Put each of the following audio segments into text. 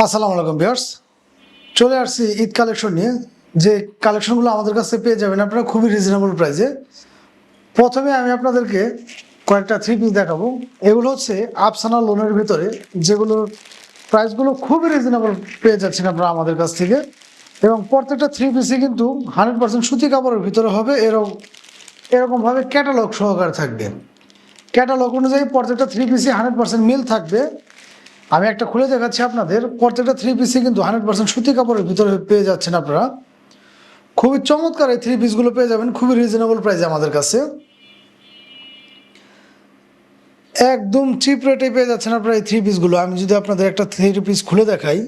আসসালামু আলাইকুম ভিউয়ার্স, চলে আসছি ঈদ কালেকশন নিয়ে। যে কালেকশনগুলো আমাদের কাছে পেয়ে যাবেন আপনারা খুবই রিজনেবল প্রাইসে। প্রথমে আমি আপনাদেরকে কয়েকটা থ্রি পিস দেখাবো। এগুলো হচ্ছে আফসানা লোনের ভিতরে, যেগুলোর প্রাইসগুলো খুবই রিজনেবল পেয়ে যাচ্ছেন আপনারা আমাদের কাছ থেকে। এবং প্রত্যেকটা থ্রি পিসই কিন্তু 100% সুতি কাপড়ের ভিতরে হবে। এরকমভাবে ক্যাটালগ সহকারে থাকবে। ক্যাটালগ অনুযায়ী প্রত্যেকটা থ্রি পিসই 100% মিল থাকবে। আমি একটা খুলে দেখাচ্ছি আপনাদের। প্রত্যেকটা থ্রি পিসই কিন্তু 100% সুতি কাপড়ের ভিতরে পেয়ে যাচ্ছেন আপনারা। খুবই চমৎকার এই থ্রি পিসগুলো পেয়ে যাবেন খুবই রিজনেবল প্রাইসে আমাদের কাছে। একদম চিপ রেটে পেয়ে যাচ্ছেন আপনারা এই থ্রি পিসগুলো। আমি যদি আপনাদের একটা থ্রি পিস খুলে দেখাই,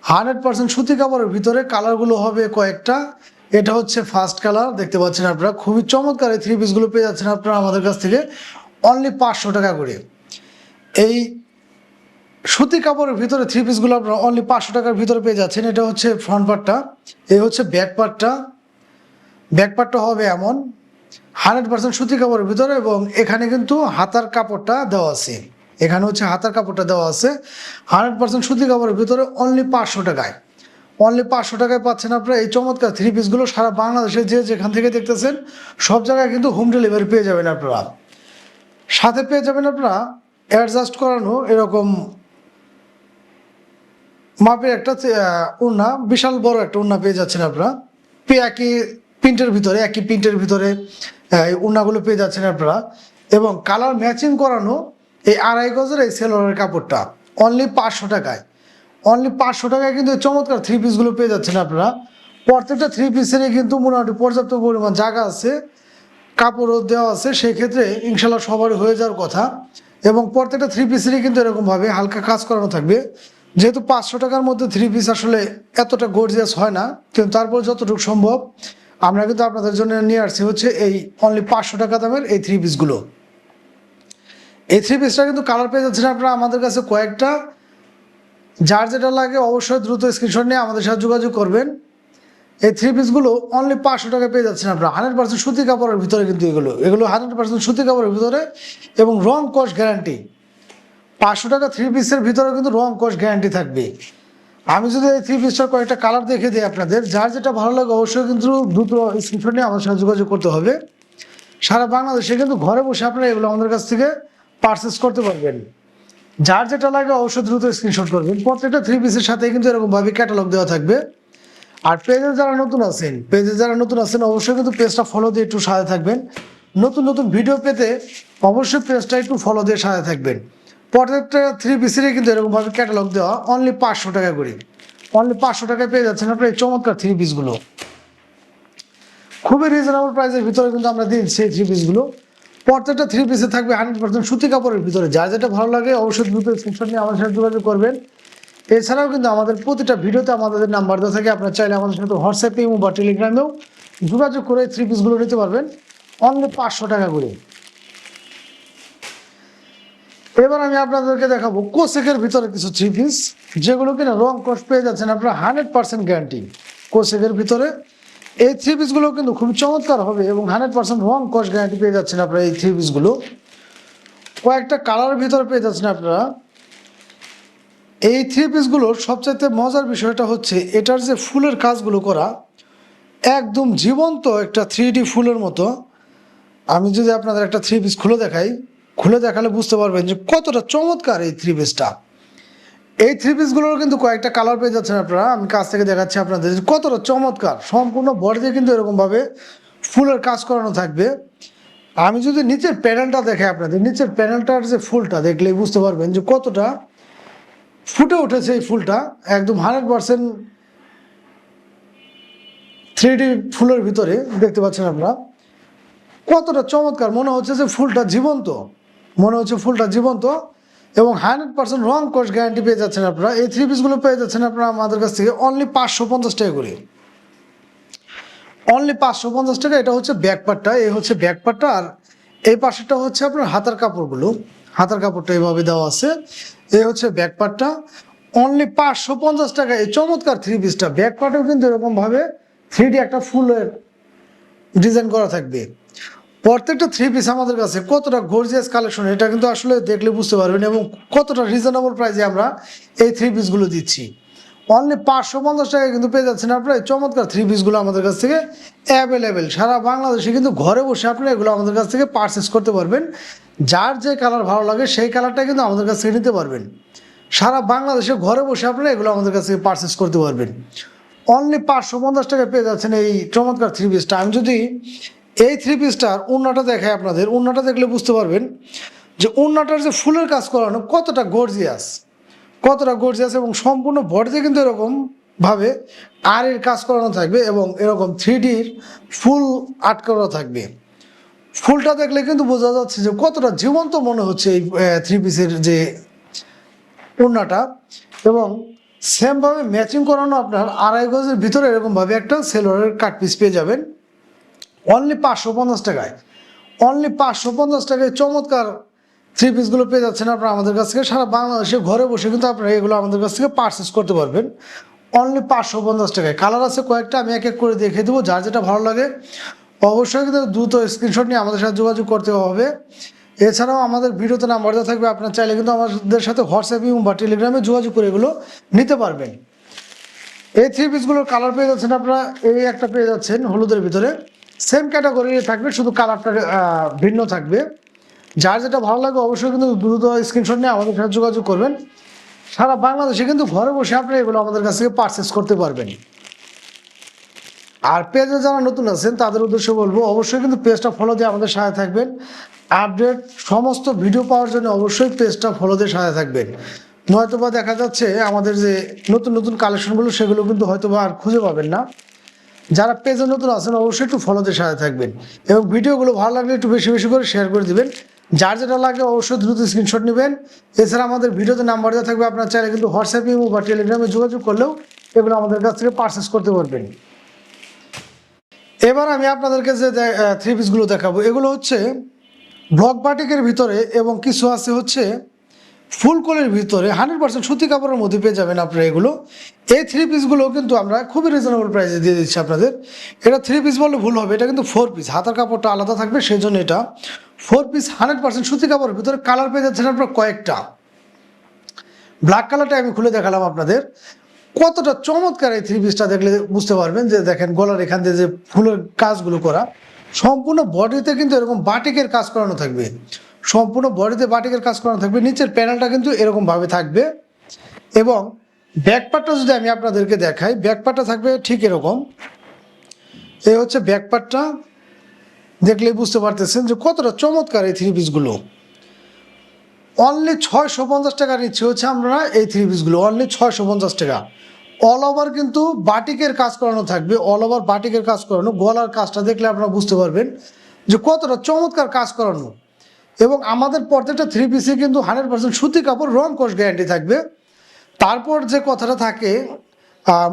100% সুতি কাপড়ের ভিতরে কালারগুলো হবে কয়েকটা। এটা হচ্ছে ফার্স্ট কালার, দেখতে পাচ্ছেন আপনারা। খুবই চমৎকার এই থ্রি পিসগুলো পেয়ে যাচ্ছেন আপনারা আমাদের কাছ থেকে অনলি 500 টাকা করে। এই সুতি কাপড়ের ভিতরে থ্রি পিসগুলো আপনারা অনলি 500 টাকার ভিতরে পেয়ে যাচ্ছেন। এটা হচ্ছে ফ্রন্ট পার্টটা, এই হচ্ছে ব্যাক পার্টটা। ব্যাক পার্টটা হবে এমন 100% সুতি কাপড়ের ভিতরে, এবং এখানে কিন্তু হাতার কাপড়টা দেওয়া আছে। এখানে হচ্ছে হাতার কাপড়টা দেওয়া আছে 100% সুতি কাপড়ের ভিতরে অনলি 500 টাকায়। অনলি 500 টাকায় পাচ্ছেন আপনারা এই চমৎকার থ্রি পিসগুলো। সারা বাংলাদেশে যে যেখান থেকে দেখতেছেন সব জায়গায় কিন্তু হোম ডেলিভারি পেয়ে যাবেন আপনারা। সাথে পেয়ে যাবেন আপনারা অ্যাডজাস্ট করানো এরকম মাপের একটা ওড়না, বিশাল বড় একটা ওড়না পেয়ে যাচ্ছেন আপনারা। একই প্রিন্টের ভিতরে ওড়নাগুলো পেয়ে যাচ্ছেন আপনারা। এবং কালার ম্যাচিং করানো এই 2.5 গজের এই সেলোয়ারের কাপড়টা অনলি 500 টাকায়। অনলি 500 টাকায় কিন্তু এই চমৎকার থ্রি পিসগুলো পেয়ে যাচ্ছেন আপনারা। প্রত্যেকটা থ্রি পিসেরই কিন্তু মোটামুটি পর্যাপ্ত পরিমাণ জায়গা আছে, কাপড়ও দেওয়া আছে, সেই ক্ষেত্রে ইনশাল্লাহ সবারই হয়ে যাওয়ার কথা। এবং প্রত্যেকটা থ্রি পিসেরই কিন্তু এরকমভাবে হালকা কাজ করানো থাকবে। যেহেতু 500 টাকার মধ্যে থ্রি পিস আসলে এতটা গর্জিয়াস হয় না, কিন্তু তারপর যতটুকু সম্ভব আমরা কিন্তু আপনাদের জন্য নিয়ে আসছি হচ্ছে এই অনলি 500 টাকা দামের এই থ্রি পিসগুলো। এই থ্রি পিসটা কিন্তু কালার পেয়ে যাচ্ছেন আপনারা আমাদের কাছে কয়েকটা। যার যেটা লাগে অবশ্যই দ্রুত স্ক্রিনশট নিয়ে আমাদের সাথে যোগাযোগ করবেন। এই থ্রি পিসগুলো অনলি 500 টাকা পেয়ে যাচ্ছেন আপনারা 100% সুতি কাপড়ের ভিতরে। কিন্তু এগুলো 100% সুতি কাপড়ের ভিতরে এবং রং কস গ্যারান্টি। 500 টাকা থ্রি পিসের ভিতরে কিন্তু রং কস গ্যারান্টি থাকবে। আমি যদি এই থ্রি পিসটার কয়েকটা কালার দেখে দিই আপনাদের, যার যেটা ভালো লাগে অবশ্যই কিন্তু দ্রুত স্ক্রিনশট নিয়ে আমাদের সাথে যোগাযোগ করতে হবে। সারা বাংলাদেশে কিন্তু ঘরে বসে আপনারা এগুলো আমাদের কাছ থেকে পারচেস করতে পারবেন। যার যেটা লাগে অবশ্যই দ্রুত স্ক্রিনশট করবেন। প্রত্যেকটা থ্রি পিসের সাথে কিন্তু এরকমভাবে ক্যাটালগ দেওয়া থাকবে। আর পেজে যারা নতুন আছেন অবশ্যই কিন্তু পেজটা ফলো দিয়ে একটু সাথে থাকবেন। নতুন নতুন ভিডিও পেতে অবশ্যই পেজটা একটু ফলো দিয়ে সাথে থাকবেন। প্রত্যেকটা থ্রি পিসেরই কিন্তু এরকমভাবে ক্যাটালগ দেওয়া অনলি 500 টাকা করে। অনলি 500 টাকায় পেয়ে যাচ্ছেন আপনার এই চমৎকার থ্রি পিসগুলো। খুবই রিজনেবল প্রাইসের ভিতরে কিন্তু আমরা দিচ্ছি এই থ্রি পিসগুলো। প্রত্যেকটা থ্রি পিসে থাকবে 100% সুতি কাপড়ের ভিতরে। যার যেটা ভালো লাগে অবশ্যই দ্রুত স্ক্রিনশট নিয়ে আমাদের সাথে যোগাযোগ করবেন। এছাড়াও কিন্তু আমাদের প্রতিটা ভিডিওতে আমাদের নাম্বার দেওয়া থাকে, আপনার চাইলে আমাদের সাথে হোয়াটসঅ্যাপে বা টেলিগ্রামেও যোগাযোগ করে থ্রি পিসগুলো নিতে পারবেন অনলি 500 টাকা করে। এবার আমি আপনাদেরকে দেখাবো কোসেকের ভিতরে কিছু থ্রি পিস, যেগুলো কিনা রং কস পেয়ে যাচ্ছেন আপনারা 100% গ্যারান্টি। কোসেকের ভিতরে এই থ্রি পিসগুলো কিন্তু খুব চমৎকার হবে এবং 100% রং কস গ্যারান্টি পেয়ে যাচ্ছেন আপনারা এই থ্রি পিসগুলো। কয়েকটা কালারের ভিতরে পেয়ে যাচ্ছেন আপনারা। এই থ্রি পিসগুলোর সবচাইতে মজার বিষয়টা হচ্ছে এটার যে ফুলের কাজগুলো করা একদম জীবন্ত একটা 3D ফুলের মতো। আমি যদি আপনাদের একটা থ্রি পিস খুলে দেখালে বুঝতে পারবেন যে কতটা চমৎকার এই থ্রি পিসটা। এই থ্রি পিসগুলোর কিন্তু কয়েকটা কালার পেয়ে যাচ্ছেন আপনারা। আমি কাছ থেকে দেখাচ্ছি আপনাদের কতটা চমৎকার। সম্পূর্ণ বডিতে কিন্তু এরকমভাবে ফুলের কাজ করানো থাকবে। আমি যদি নিচের প্যানেলটা দেখাই আপনাদের, নিচের প্যানেলটার যে ফুলটা দেখলেই বুঝতে পারবেন যে কতটা ফুটে উঠেছে এই ফুলটা। একদম 100% 3D ফুলের ভিতরে দেখতে পাচ্ছেন আপনারা কতটা চমৎকার। মনে হচ্ছে যে ফুলটা জীবন্ত এবং 100% রং কস গ্যারান্টি পেয়ে যাচ্ছেন আপনারা। এই থ্রি পিসগুলো পেয়ে যাচ্ছেন আপনারা আমাদের কাছ থেকে অনলি 550 টাকা করে। অনলি 550 টাকা। এটা হচ্ছে ব্যাক পার্টটা, এই হচ্ছে ব্যাক পার্টটা। আর এই পাশেরটা হচ্ছে আপনার হাতার কাপড়গুলো। হাতার কাপড়টা এইভাবে দেওয়া আছে। এই হচ্ছে ব্যাক পার্টটা। অনলি 550 টাকা এই চমৎকার থ্রি পিসটা। ব্যাক পার্টেও কিন্তু এরকমভাবে 3D একটা ফুলের ডিজাইন করা থাকবে। প্রত্যেকটা থ্রি পিস আমাদের কাছে কতটা গর্জিয়াস কালেকশন এটা কিন্তু আসলে দেখলে বুঝতে পারবেন, এবং কতটা রিজনেবল প্রাইসে আমরা এই থ্রি পিসগুলো দিচ্ছি। অনলি 550 টাকায় কিন্তু পেয়ে যাচ্ছেন আপনারা এই চমৎকার থ্রি পিসগুলো আমাদের কাছ থেকে অ্যাভেলেবেল। সারা বাংলাদেশে কিন্তু ঘরে বসে আপনারা এগুলো আমাদের কাছ থেকে পারচেস করতে পারবেন। যার যে কালার ভালো লাগে সেই কালারটা কিন্তু আমাদের কাছ থেকে নিতে পারবেন। সারা বাংলাদেশে ঘরে বসে আপনারা এগুলো আমাদের কাছ থেকে পারচেস করতে পারবেন। অনলি 550 টাকায় পেয়ে যাচ্ছেন এই চমৎকার থ্রি পিসটা। আমি যদি এই থ্রি পিসটার ওড়নাটা দেখাই আপনাদের, ওড়নাটা দেখলে বুঝতে পারবেন যে ওড়নাটার যে ফুলের কাজ করানো কতটা গর্জিয়াস, এবং সম্পূর্ণ বডিতে কিন্তু এরকম ভাবে আরের কাজ করানো থাকবে এবং এরকম 3Dর ফুল আটকানো থাকবে। ফুলটা দেখলে কিন্তু বোঝা যাচ্ছে যে কতটা জীবন্ত মনে হচ্ছে এই থ্রি পিসের যে ওড়নাটা। এবং সেমভাবে ম্যাচিং করানো আপনার 2.5 গজের ভিতরে এরকমভাবে একটা সেলোয়ারের কাট পিস পেয়ে যাবেন অনলি 550 টাকায়। অনলি 550 টাকায় চমৎকার থ্রি পিসগুলো পেয়ে যাচ্ছেন আপনারা আমাদের কাছ থেকে। সারা বাংলাদেশে ঘরে বসে কিন্তু আপনারা এগুলো আমাদের কাছ থেকে পারচেস করতে পারবেন অনলি 550 টাকায়। কালার আছে কয়েকটা, আমি এক এক করে দেখিয়ে দেবো। যার যেটা ভালো লাগে অবশ্যই কিন্তু দ্রুত স্ক্রিনশট নিয়ে আমাদের সাথে যোগাযোগ করতে হবে। এছাড়াও আমাদের ভিডিওতে নাম্বার দেওয়া থাকবে, আপনার চাইলে কিন্তু আমাদের সাথে হোয়াটসঅ্যাপ বা টেলিগ্রামে যোগাযোগ করে এগুলো নিতে পারবেন। এই থ্রি পিসগুলোর কালার পেয়ে যাচ্ছেন আপনারা, এই একটা পেয়ে যাচ্ছেন হলুদের ভিতরে, সেম ক্যাটাগরির থাকবে, শুধু কালারটা ভিন্ন থাকবে। যার যেটা ভালো লাগে অবশ্যই কিন্তু দ্রুত স্ক্রিনশট নিয়ে আমাদের সাথে যোগাযোগ করবেন। সারা বাংলাদেশে কিন্তু ঘরে বসে আপনারা এগুলো আমাদের কাছ থেকে পারচেস করতে পারবেন। আর পেজে যারা নতুন আছেন তাদের উদ্দেশ্যে বলবো অবশ্যই কিন্তু পেজটা ফলো দিয়ে আমাদের সাথে থাকবেন। আপডেট সমস্ত ভিডিও পাওয়ার জন্য অবশ্যই পেজটা ফলো দিয়ে সাথে থাকবেন। নয়তোবা দেখা যাচ্ছে আমাদের যে নতুন নতুন কালেকশনগুলো সেগুলো কিন্তু হয়তোবা আর খুঁজে পাবেন না। যারা পেজে নতুন আছেন অবশ্যই একটু ফলো দিয়ে সাথে থাকবেন এবং ভিডিওগুলো ভালো লাগলে একটু বেশি বেশি করে শেয়ার করে দিবেন। যার যেটা লাগে অবশ্যই দ্রুত স্ক্রিনশট নেবেন। এছাড়া আমাদের ভিডিওতে নাম্বার দেওয়া থাকবে, আপনার চাইলে কিন্তু হোয়াটসঅ্যাপে বা টেলিগ্রামে যোগাযোগ করলেও এগুলো আমাদের কাছ থেকে পারচেস করতে পারবেন। এবার আমি আপনাদেরকে যে থ্রি পিসগুলো দেখাবো এগুলো হচ্ছে ব্লক বাটিকের ভিতরে এবং কিছু আছে হচ্ছে ফুলকলির ভিতরে 100% সুতি কাপড়ের মধ্যে পেয়ে যাবেন আপনারা এগুলো। এই থ্রি পিসগুলো কিন্তু আমরা খুবই রিজনেবল প্রাইসে দিয়ে দিচ্ছি আপনাদের। এটা থ্রি পিস বললে ভুল হবে, এটা কিন্তু 4 পিস, হাতার কাপড়টা আলাদা থাকবে, সেই জন্য এটা 4 পিস 100% সুতি কাপড়ের ভিতরে। কালার পেয়ে যাচ্ছেন আপনারা কয়েকটা। ব্ল্যাক কালারটা আমি খুলে দেখালাম আপনাদের, কতটা চমৎকার এই থ্রি পিসটা দেখলে বুঝতে পারবেন। যে দেখেন গলার এখান দিয়ে যে ফুলের কাজগুলো করা, সম্পূর্ণ বডিতে কিন্তু এরকম বাটিকের কাজ করানো থাকবে, সম্পূর্ণ বডিতে বাটিকের কাজ করানো থাকবে। নিচের প্যানেলটা কিন্তু এরকমভাবে থাকবে এবং ব্যাকপার্টটা যদি আমি আপনাদেরকে দেখাই, ব্যাকপার্টটা থাকবে ঠিক এরকম। এই হচ্ছে ব্যাকপার্টটা, দেখলেই বুঝতে পারতেছেন যে কতটা চমৎকার এই থ্রি পিসগুলো। অনলি 650 টাকা নিচ্ছে হচ্ছে আমরা এই থ্রি পিসগুলো, অনলি 650 টাকা। অল ওভার কিন্তু বাটিকের কাজ করানো থাকবে, অল ওভার বাটিকের কাজ করানো। গলার কাজটা দেখলে আপনারা বুঝতে পারবেন যে কতটা চমৎকার কাজ করানো। এবং আমাদের প্রত্যেকটা থ্রি পিসে কিন্তু 100% সুতি কাপড়, রং কস গ্যারান্টি থাকবে। তারপর যে কথাটা থাকে,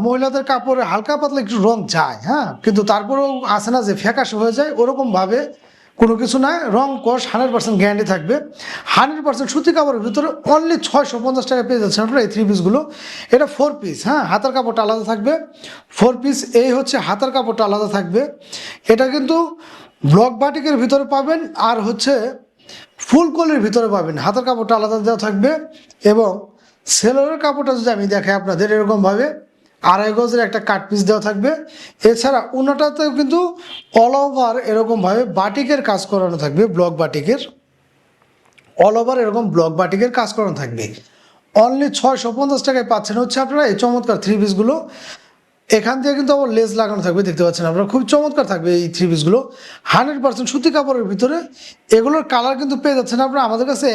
মহিলাদের কাপড়ে হালকা পাতলা একটু রং যায়, হ্যাঁ, কিন্তু তারপরেও আসে না যে ফ্যাকাশে হয়ে যায়, ওরকমভাবে কোনো কিছু না। রং কস 100% গ্যারান্টি থাকবে। 100% সুতি কাপড়ের ভিতরে অনলি 650 টাকা পেয়ে যাচ্ছেন আপনারা এই থ্রি পিসগুলো। এটা 4 পিস, হ্যাঁ, হাতার কাপড়টা আলাদা থাকবে। 4 পিস, এই হচ্ছে হাতার কাপড়টা আলাদা থাকবে। এটা কিন্তু ব্লক বাটিকের ভিতরে পাবেন আর হচ্ছে ফুলকলির ভিতরে পাবেন। হাতার কাপড়টা আলাদা দেওয়া থাকবে এবং সেলোয়ারের কাপড়টা যদি আমি দেখাই আপনাদের, এরকমভাবে 2.5 গজের একটা কাট পিস দেওয়া থাকবে। এছাড়া ওনাটাতেও কিন্তু অল ওভার এরকমভাবে বাটিকের কাজ করানো থাকবে, ব্লক বাটিকের, অল ওভার এরকম ব্লক বাটিকের কাজ করানো থাকবে। অনলি 650 টাকায় পাচ্ছেন হচ্ছে আপনারা এই চমৎকার থ্রি পিসগুলো। এখান থেকে কিন্তু আবার লেস লাগানো থাকবে, দেখতে পাচ্ছেন আপনারা, খুব চমৎকার থাকবে এই থ্রি পিসগুলো। 100% সুতি কাপড়ের ভিতরে। এগুলোর কালার কিন্তু পেয়ে যাচ্ছেন আপনারা আমাদের কাছে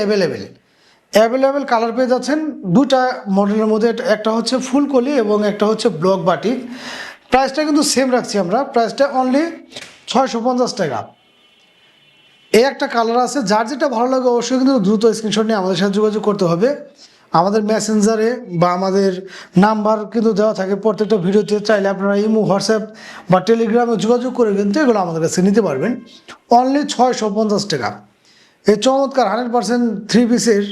অ্যাভেলেবেল কালার পেয়ে যাচ্ছেন দুটা মডেলের মধ্যে। একটা হচ্ছে ফুলকলি এবং একটা হচ্ছে ব্লক বাটিক। প্রাইসটা কিন্তু সেম রাখছি আমরা, প্রাইসটা অনলি 650 টাকা। এই একটা কালার আছে, যার যেটা ভালো লাগে অবশ্যই কিন্তু দ্রুত স্ক্রিনশট নিয়ে আমাদের সাথে যোগাযোগ করতে হবে। আমাদের মেসেঞ্জারে বা আমাদের নাম্বার কিন্তু দেওয়া থাকে প্রত্যেকটা ভিডিওতে, চাইলে আপনারা ইমো, হোয়াটসঅ্যাপ বা টেলিগ্রামে যোগাযোগ করে কিন্তু এগুলো আমাদের কাছে নিতে পারবেন। অনলি 650 টাকা। এই চমৎকার 100% থ্রি পিসের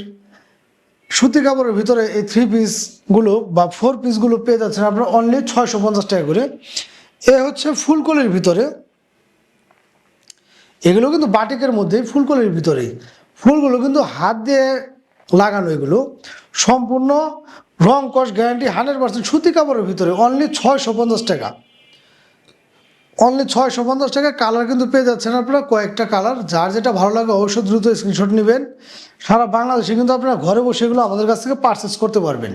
সুতি কাপড়ের ভিতরে এই থ্রি পিসগুলো বা 4 পিসগুলো পেয়ে যাচ্ছেন আপনারা অনলি 650 টাকা করে। এ হচ্ছে ফুলকলির ভিতরে, এগুলো কিন্তু বাটিকের মধ্যে ফুলকলির ভিতরেই, ফুলগুলো কিন্তু হাত দিয়ে লাগানো, এগুলো সম্পূর্ণ রং কস গ্যারান্টি 100% সুতি কাপড়ের ভিতরে, অনলি 650 টাকা, অনলি 650 টাকা। কালার কিন্তু পেয়ে যাচ্ছেন আপনারা কয়েকটা কালার, যার যেটা ভালো লাগে অবশ্যই দ্রুত স্ক্রিনশট নেবেন। সারা বাংলাদেশে কিন্তু আপনারা ঘরে বসে এগুলো আমাদের কাছ থেকে পারচেস করতে পারবেন।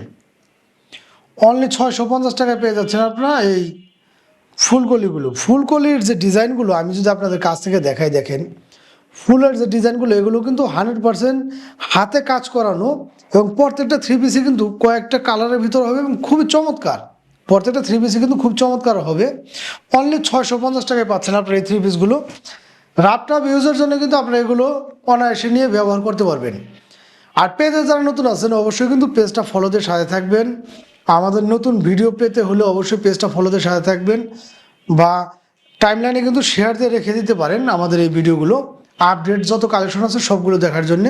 অনলি 650 টাকায় পেয়ে যাচ্ছেন আপনারা এই ফুলকলিগুলো। ফুলকলির যে ডিজাইনগুলো আমি যদি আপনাদের কাছ থেকে দেখাই, দেখেন ফুলের যে ডিজাইনগুলো, এগুলো কিন্তু 100% হাতে কাজ করানো, এবং প্রত্যেকটা থ্রি পিসে কিন্তু কয়েকটা কালারের ভিতর হবে এবং খুবই চমৎকার। প্রত্যেকটা থ্রি পিসে কিন্তু খুব চমৎকার হবে। অনলি 650 টাকায় পাচ্ছেন আপনার এই থ্রি পিসগুলো। রাফটাপ ইউজের জন্য কিন্তু আপনারা এগুলো অনায়াসে নিয়ে ব্যবহার করতে পারবেন। আর পেজে যারা নতুন আছেন অবশ্যই কিন্তু পেজটা ফলো দিয়ে সাথে থাকবেন। আমাদের নতুন ভিডিও পেতে হলে অবশ্যই পেজটা ফলো দিয়ে সাথে থাকবেন, বা টাইমলাইনে কিন্তু শেয়ার দিয়ে রেখে দিতে পারেন আমাদের এই ভিডিওগুলো। আপডেট যত কালেকশন আছে সবগুলো দেখার জন্য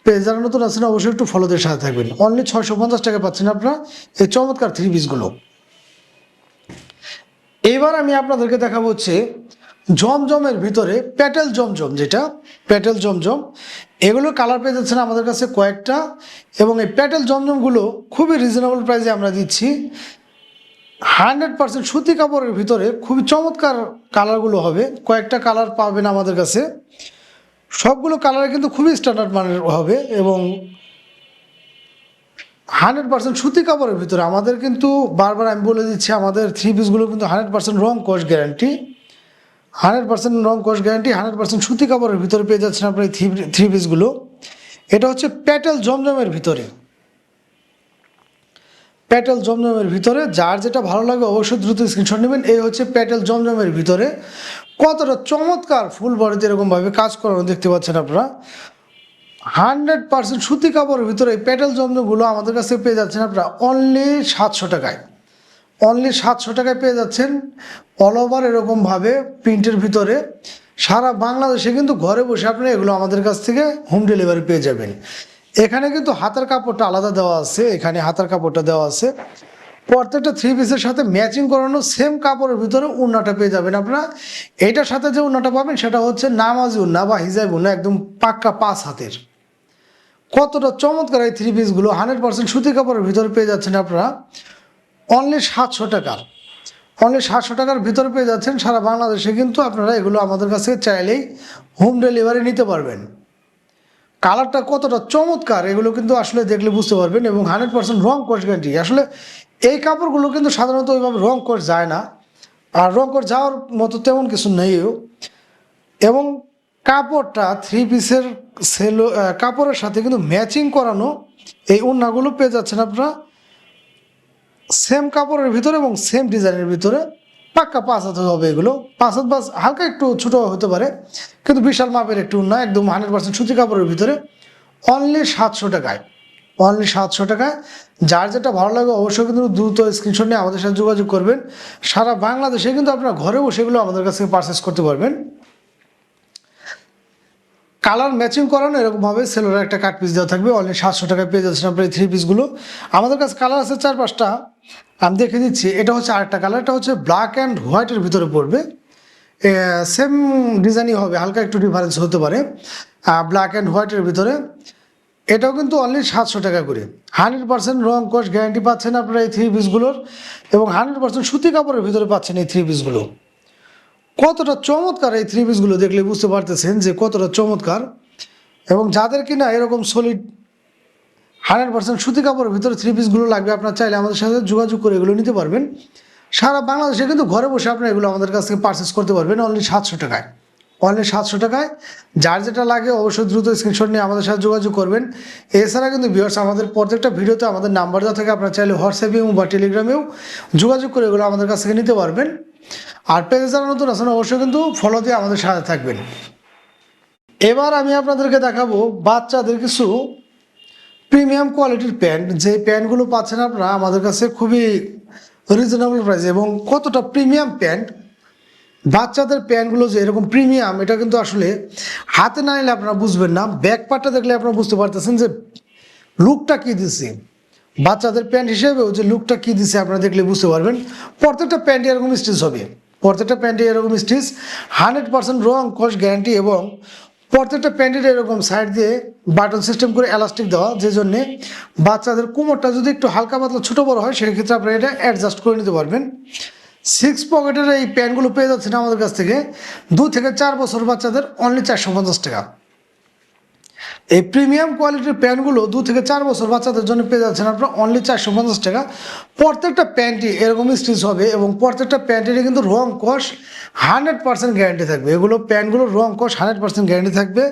পেজ যারা নতুন আছেন অবশ্যই একটু ফলো দিয়ে সাথে থাকবেন। অনলি 650 টাকা পাচ্ছেন আপনারা এই চমৎকার থ্রি পিসগুলো। এবার আমি আপনাদেরকে দেখাবো হচ্ছে জমজমের ভিতরে প্যাটেল জমজম, যেটা প্যাটেল জমজম, এগুলো কালার পেয়ে যাচ্ছেন আমাদের কাছে কয়েকটা, এবং এই প্যাটেল জমজমগুলো খুবই রিজনেবল প্রাইসে আমরা দিচ্ছি। 100% সুতি কাপড়ের ভিতরে খুবই চমৎকার কালারগুলো হবে, কয়েকটা কালার পাবেন আমাদের কাছে। সবগুলো কালার কিন্তু খুবই স্ট্যান্ডার্ড মানের হবে, এবং 100% সুতি কাপড়ের ভিতরে। আমাদের কিন্তু বারবার আমি বলে দিচ্ছি, আমাদের থ্রি পিসগুলো কিন্তু 100% রং কস গ্যারান্টি, 100% রং কস গ্যারান্টি, 100% সুতি কাপড়ের ভিতরে পেয়ে যাচ্ছেন আপনার এই থ্রি পিসগুলো। এটা হচ্ছে প্যাটেল জমজমের ভিতরে, প্যাটেল জমজমের ভিতরে। যার যেটা ভালো লাগে অবশ্যই দ্রুত স্ক্রিনশট নেবেন। এই হচ্ছে প্যাটেল জমজমের ভিতরে, কতটা চমৎকার ফুল বডিতে এরকমভাবে কাজ করানো দেখতে পাচ্ছেন আপনারা। 100% সুতি কাপড়ের ভিতরে এই প্যাটেল জমজমগুলো আমাদের কাছে পেয়ে যাচ্ছেন আপনারা অনলি 700 টাকায়, অনলি 700 টাকায় পেয়ে যাচ্ছেন। অল ওভার এরকমভাবে প্রিন্টের ভিতরে সারা বাংলাদেশে কিন্তু ঘরে বসে আপনি এগুলো আমাদের কাছ থেকে হোম ডেলিভারি পেয়ে যাবেন। এখানে কিন্তু হাতার কাপড়টা আলাদা দেওয়া আছে, এখানে হাতার কাপড়টা দেওয়া আছে। প্রত্যেকটা থ্রি পিসের সাথে ম্যাচিং করানো সেম কাপড়ের ভিতরে উন্নাটা পেয়ে যাবেন আপনারা। এইটার সাথে যে উন্নাটা পাবেন সেটা হচ্ছে নামাজি উন্না বা হিজাব উন্না, একদম পাক্কা 5 হাতের। কতটা চমৎকার এই থ্রি পিসগুলো 100% সুতি কাপড়ের ভিতরে পেয়ে যাচ্ছেন আপনারা অনলি 700 টাকার, অনলি 700 টাকার ভিতরে পেয়ে যাচ্ছেন। সারা বাংলাদেশে কিন্তু আপনারা এগুলো আমাদের কাছে চাইলেই হোম ডেলিভারি নিতে পারবেন। কালারটা কতটা চমৎকার এগুলো কিন্তু আসলে দেখলে বুঝতে পারবেন, এবং 100% রং কোর্স গ্যারান্টি। আসলে এই কাপড়গুলো কিন্তু সাধারণত ওইভাবে রং কোর্স যায় না, আর রং কোর্স যাওয়ার মতো তেমন কিছু নেইও। এবং কাপড়টা থ্রি পিসের সেলো কাপড়ের সাথে কিন্তু ম্যাচিং করানো এই ওড়নাগুলো পেয়ে যাচ্ছেন আপনারা সেম কাপড়ের ভিতরে এবং সেম ডিজাইনের ভিতরে। পাক্কা 5 হাত হবে এগুলো, 5 হাত বাস হালকা একটু ছোটো হতে পারে, কিন্তু বিশাল মাপের একটু ওড়না, একদম 100% সুতি কাপড়ের ভিতরে অনলি 700 টাকায়, অনলি 700 টাকায়। যার যেটা ভালো লাগে অবশ্যই কিন্তু দ্রুত স্ক্রিনশট নিয়ে আমাদের সাথে যোগাযোগ করবেন। সারা বাংলাদেশে কিন্তু আপনারা ঘরে বসে এগুলো আমাদের কাছ থেকে পারচেস করতে পারবেন। কালার ম্যাচিং করানো এরকমভাবে সেলোর একটা কাট পিস দেওয়া থাকবে, অনলি 700 টাকায় পেয়ে যাচ্ছেন আপনার এই থ্রি পিসগুলো। আমাদের কাছে কালার আছে 4-5টা, আমি দেখে দিচ্ছি। এটা হচ্ছে আরেকটা কালার, এটা হচ্ছে ব্ল্যাক অ্যান্ড হোয়াইটের ভিতরে পড়বে, সেম ডিজাইনই হবে, হালকা একটু ডিফারেন্স হতে পারে। ব্ল্যাক অ্যান্ড হোয়াইটের ভিতরে এটাও কিন্তু অনলি 700 টাকা করে। 100% রং কস গ্যারান্টি পাচ্ছেন আপনারা এই থ্রি পিসগুলোর, এবং 100% সুতি কাপড়ের ভিতরে পাচ্ছেন এই থ্রি পিসগুলো। কতটা চমৎকার এই থ্রি পিসগুলো দেখলে বুঝতে পারতেছেন যে কতটা চমৎকার। এবং যাদের কিনা এরকম সলিড 100% সুতি কাপড়ের ভিতরে থ্রি পিসগুলো লাগবে, আপনার চাইলে আমাদের সাথে যোগাযোগ করে এগুলো নিতে পারবেন। সারা বাংলাদেশে কিন্তু ঘরে বসে আপনারা এগুলো আমাদের কাছ থেকে পারচেস করতে পারবেন অনলি 700 টাকায়, অনলি 700 টাকায়। যার যেটা লাগে অবশ্যই দ্রুত স্ক্রিনশট নিয়ে আমাদের সাথে যোগাযোগ করবেন। এছাড়া কিন্তু ভিউয়ার্স আমাদের প্রত্যেকটা ভিডিওতে আমাদের নাম্বার দেওয়া থাকে, আপনারা চাইলে হোয়াটসঅ্যাপে বা টেলিগ্রামেও যোগাযোগ করে এগুলো আমাদের কাছ থেকে নিতে পারবেন। আর পেজে যারা নতুন আছেন অবশ্যই কিন্তু ফলো দিয়ে আমাদের সাথে থাকবেন। এবার আমি আপনাদেরকে দেখাবো বাচ্চাদের কিছু প্রিমিয়াম কোয়ালিটির প্যান্ট, যে প্যান্টগুলো পাচ্ছেন আপনারা আমাদের কাছে খুবই রিজনেবল প্রাইসে। এবং কতটা প্রিমিয়াম প্যান্ট, বাচ্চাদের প্যান্টগুলো যে এরকম প্রিমিয়াম, এটা কিন্তু আসলে হাতে না নিলে আপনারা বুঝবেন না। ব্যাক পার্টটা দেখলে আপনারা বুঝতে পারতেছেন যে লুকটা কী দিচ্ছে, বাচ্চাদের প্যান্ট হিসেবেও যে লুকটা কী দিচ্ছে আপনারা দেখলে বুঝতে পারবেন। প্রত্যেকটা প্যান্ট এরকম স্টিচ হবে, প্রত্যেকটা প্যান্টে এরকম স্টিচ, 100% রং কস গ্যারান্টি, এবং প্রত্যেকটা প্যান্টের এরকম সাইড দিয়ে বাটন সিস্টেম করে এলাস্টিক দেওয়া, যে জন্যে বাচ্চাদের কোমরটা যদি একটু হালকা পাতলা ছোটো বড়ো হয় সেক্ষেত্রে আপনারা এটা অ্যাডজাস্ট করে নিতে পারবেন। 6 পকেটের এই প্যান্টগুলো পেয়ে যাচ্ছেন আমাদের কাছ থেকে 2 থেকে 4 বছর বাচ্চাদের অনলি 450 টাকা। এই প্রিমিয়াম কোয়ালিটির প্যান্টগুলো 2 থেকে 4 বছর বাচ্চাদের জন্য পেয়ে যাচ্ছেন আপনারা অনলি 450 টাকা। প্রত্যেকটা প্যান্টই এরকম স্টিচ হবে এবং প্রত্যেকটা প্যান্টেরই কিন্তু রং কস 100% গ্যারান্টি থাকবে। এগুলো প্যান্টগুলোর রং কস 100% গ্যারান্টি থাকবে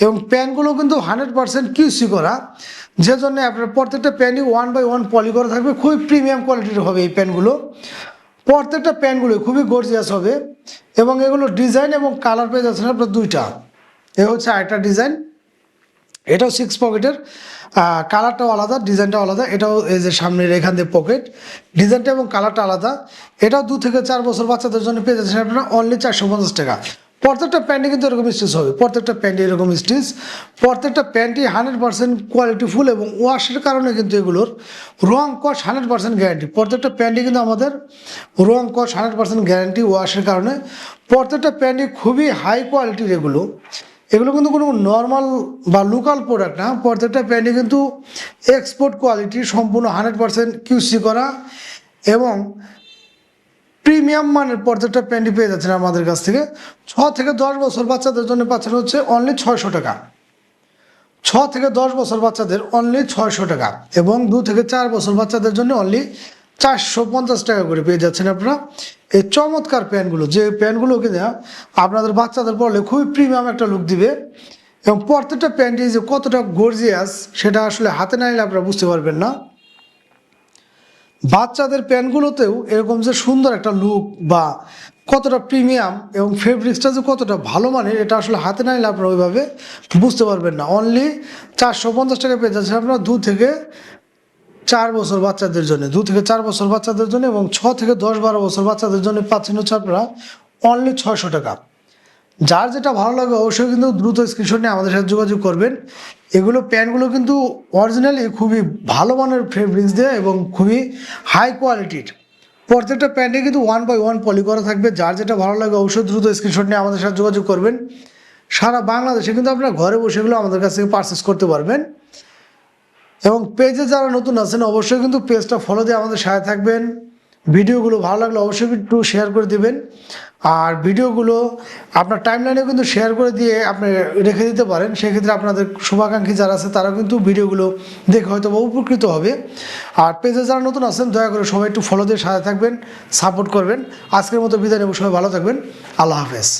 এবং প্যান্টগুলো কিন্তু 100% কিউসি করা, যে জন্য আপনার প্রত্যেকটা প্যান্টই 1/1 পলি করা থাকবে। খুবই প্রিমিয়াম কোয়ালিটির হবে এই প্যান্টগুলো। প্রত্যেকটা প্যান্টগুলো খুবই গর্জিয়াস হবে এবং এগুলো ডিজাইন এবং কালার পেয়ে যাচ্ছেন আপনার দুইটা। এ হচ্ছে আরেকটা ডিজাইন, এটাও 6 পকেটের, কালারটাও আলাদা, ডিজাইনটাও আলাদা। এটাও এই যে সামনের এখান দিয়ে পকেট, ডিজাইনটা এবং কালারটা আলাদা। এটাও 2 থেকে 4 বছর বাচ্চাদের জন্য পেয়ে যাচ্ছেন আপনারা অনলি 450 টাকা। প্রত্যেকটা প্যান্টে কিন্তু এরকম স্টিচ হবে, প্রত্যেকটা প্যান্টে এরকম স্টিচ। প্রত্যেকটা প্যান্টই 100% কোয়ালিটিফুল এবং ওয়াশের কারণে কিন্তু এগুলোর রং কস 100% গ্যারান্টি। প্রত্যেকটা প্যান্টই কিন্তু আমাদের রং কস 100% গ্যারান্টি ওয়াশের কারণে। প্রত্যেকটা প্যান্টই খুবই হাই কোয়ালিটির এগুলো কিন্তু কোনো নর্মাল বা লোকাল প্রোডাক্ট না। প্রত্যেকটা প্যান্টই কিন্তু এক্সপোর্ট কোয়ালিটি, সম্পূর্ণ 100% কিউসি করা এবং প্রিমিয়াম মানের প্রত্যেকটা প্যান্টই পেয়ে যাচ্ছেন আমাদের কাছ থেকে। 6 থেকে 10 বছর বাচ্চাদের জন্য পাচ্ছেন হচ্ছে অনলি 600 টাকা। 6 থেকে 10 বছর বাচ্চাদের অনলি 600 টাকা এবং 2 থেকে 4 বছর বাচ্চাদের জন্য অনলি 450 টাকা করে পেয়ে যাচ্ছেন আপনারা এই চমৎকার প্যান্টগুলো, যে প্যান্টগুলো কিনা আপনাদের বাচ্চাদের পরলে খুবই প্রিমিয়াম একটা লুক দিবে। এবং প্রত্যেকটা প্যান্টই যে কতটা গর্জিয়াস সেটা আসলে হাতে না নিলে আপনারা বুঝতে পারবেন না। বাচ্চাদের প্যান্টগুলোতেও এরকম যে সুন্দর একটা লুক বা কতটা প্রিমিয়াম এবং ফেব্রিক্সটা যে কতটা ভালো মানের, এটা আসলে হাতে না নিলে আপনারা ওইভাবে বুঝতে পারবেন না। অনলি 450 টাকা পেয়ে যাচ্ছেন আপনারা 2 থেকে 4 বছর বাচ্চাদের জন্য, 2 থেকে 4 বছর বাচ্চাদের জন্য, এবং 6 থেকে 10-12 বছর বাচ্চাদের জন্য পাচ্ছেন হচ্ছে আপনারা অনলি 600 টাকা। যার যেটা ভালো লাগে অবশ্যই কিন্তু দ্রুত স্ক্রিনশট নিয়ে আমাদের সাথে যোগাযোগ করবেন। এগুলো প্যান্টগুলো কিন্তু অরিজিনালি খুবই ভালো মানের ফেব্রিক্স দিয়ে এবং খুবই হাই কোয়ালিটির। প্রত্যেকটা প্যান্টে কিন্তু 1/1 পলি করা থাকবে। যার যেটা ভালো লাগে অবশ্যই দ্রুত স্ক্রিনশট নিয়ে আমাদের সাথে যোগাযোগ করবেন। সারা বাংলাদেশে কিন্তু আপনারা ঘরে বসে এগুলো আমাদের কাছ থেকে পারচেস করতে পারবেন। এবং পেজে যারা নতুন আছেন অবশ্যই কিন্তু পেজটা ফলো দিয়ে আমাদের সাথে থাকবেন। ভিডিওগুলো ভালো লাগলে অবশ্যই একটু শেয়ার করে দিবেন। আর ভিডিওগুলো আপনার টাইমলাইনে কিন্তু শেয়ার করে দিয়ে আপনি রেখে দিতে পারেন। সেক্ষেত্রে আপনাদের শুভাকাঙ্ক্ষী যারা আছে তারা কিন্তু ভিডিওগুলো দেখে হয়তো উপকৃত হবে। আর পেজে যারা নতুন আছেন দয়া করে সবাই একটু ফলো দিয়ে সাথে থাকবেন, সাপোর্ট করবেন। আজকের মতো বিদায় নেব, সবাই ভালো থাকবেন। আল্লাহ হাফেজ।